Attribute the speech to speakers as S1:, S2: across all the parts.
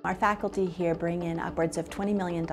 S1: Our faculty here bring in upwards of $20 million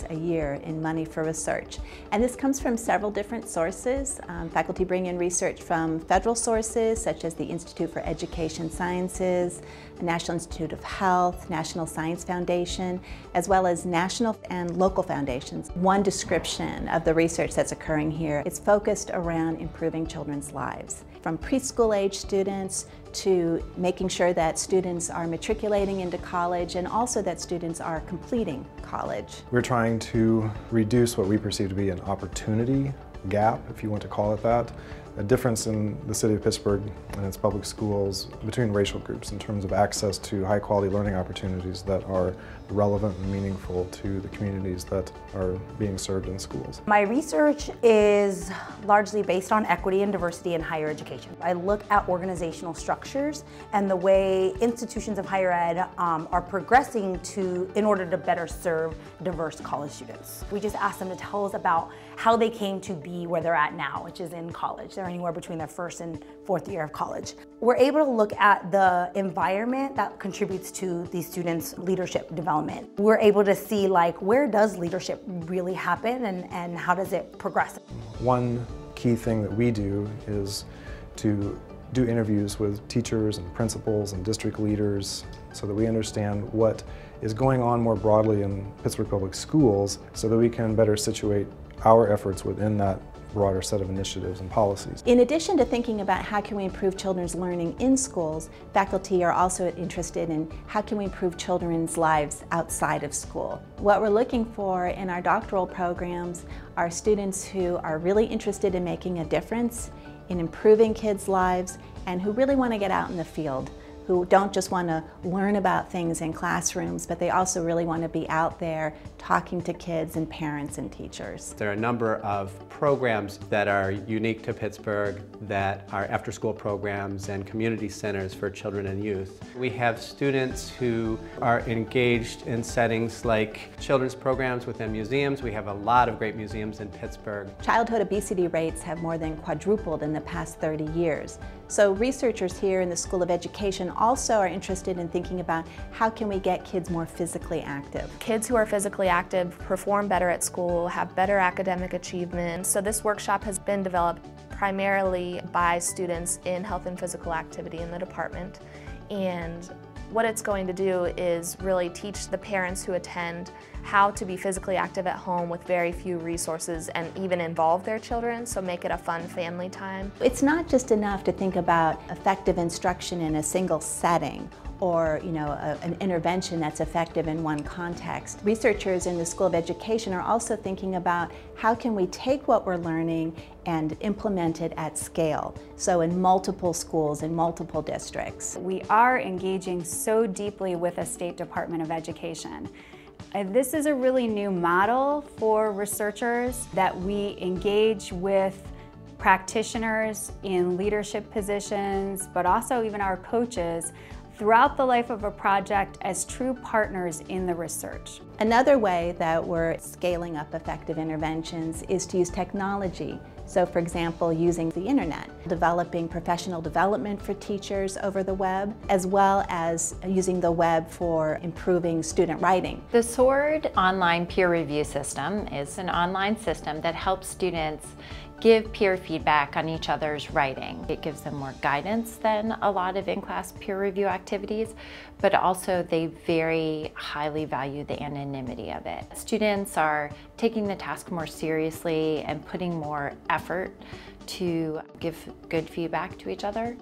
S1: a year in money for research. And this comes from several different sources. Faculty bring in research from federal sources, such as the Institute for Education Sciences, the National Institute of Health, National Science Foundation, as well as national and local foundations. One description of the research that's occurring here is focused around improving children's lives. From preschool age students to making sure that students are matriculating into college and also that students are completing college.
S2: We're trying to reduce what we perceive to be an opportunity gap, if you want to call it that, a difference in the city of Pittsburgh and its public schools between racial groups in terms of access to high-quality learning opportunities that are relevant and meaningful to the communities that are being served in schools.
S3: My research is largely based on equity and diversity in higher education. I look at organizational structures and the way institutions of higher ed are progressing in order to better serve diverse college students. We just ask them to tell us about how they came to be where they're at now, which is in college. They're anywhere between their first and fourth year of college. We're able to look at the environment that contributes to these students' leadership development. We're able to see, like, where does leadership really happen and how does it progress?
S2: One key thing that we do is to do interviews with teachers and principals and district leaders so that we understand what is going on more broadly in Pittsburgh Public Schools so that we can better situate our efforts within that broader set of initiatives and policies.
S1: In addition to thinking about how can we improve children's learning in schools, faculty are also interested in how can we improve children's lives outside of school. What we're looking for in our doctoral programs are students who are really interested in making a difference, in improving kids' lives, and who really want to get out in the field, who don't just want to learn about things in classrooms, but they also really want to be out there talking to kids and parents and teachers.
S4: There are a number of programs that are unique to Pittsburgh that are after-school programs and community centers for children and youth. We have students who are engaged in settings like children's programs within museums. We have a lot of great museums in Pittsburgh.
S1: Childhood obesity rates have more than quadrupled in the past 30 years. So researchers here in the School of Education also are interested in thinking about how can we get kids more physically active.
S5: Kids who are physically active perform better at school, have better academic achievement. So this workshop has been developed primarily by students in health and physical activity in the department. And what it's going to do is really teach the parents who attend how to be physically active at home with very few resources and even involve their children, so make it a fun family time.
S1: It's not just enough to think about effective instruction in a single setting or an intervention that's effective in one context. Researchers in the School of Education are also thinking about how can we take what we're learning and implement it at scale, so in multiple schools, in multiple districts.
S6: We are engaging so deeply with the State Department of Education. This is a really new model for researchers that we engage with practitioners in leadership positions, but also even our coaches throughout the life of a project as true partners in the research.
S1: Another way that we're scaling up effective interventions is to use technology. So for example, using the internet, developing professional development for teachers over the web, as well as using the web for improving student writing.
S7: The SWORD online peer review system is an online system that helps students give peer feedback on each other's writing. It gives them more guidance than a lot of in-class peer review activities, but also they very highly value the anonymity of it. Students are taking the task more seriously and putting more effort to give good feedback to each other.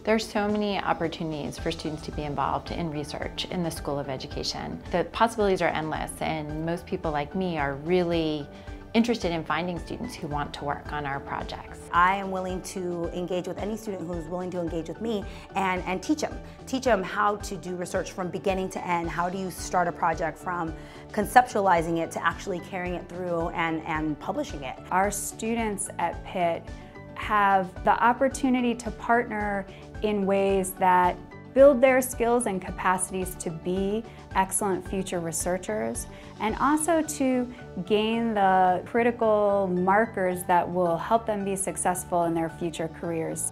S7: There's so many opportunities for students to be involved in research in the School of Education. The possibilities are endless, and most people like me are really interested in finding students who want to work on our projects.
S3: I am willing to engage with any student who's willing to engage with me and teach them. Teach them how to do research from beginning to end. How do you start a project from conceptualizing it to actually carrying it through and publishing it.
S6: Our students at Pitt have the opportunity to partner in ways that build their skills and capacities to be excellent future researchers, and also to gain the critical markers that will help them be successful in their future careers.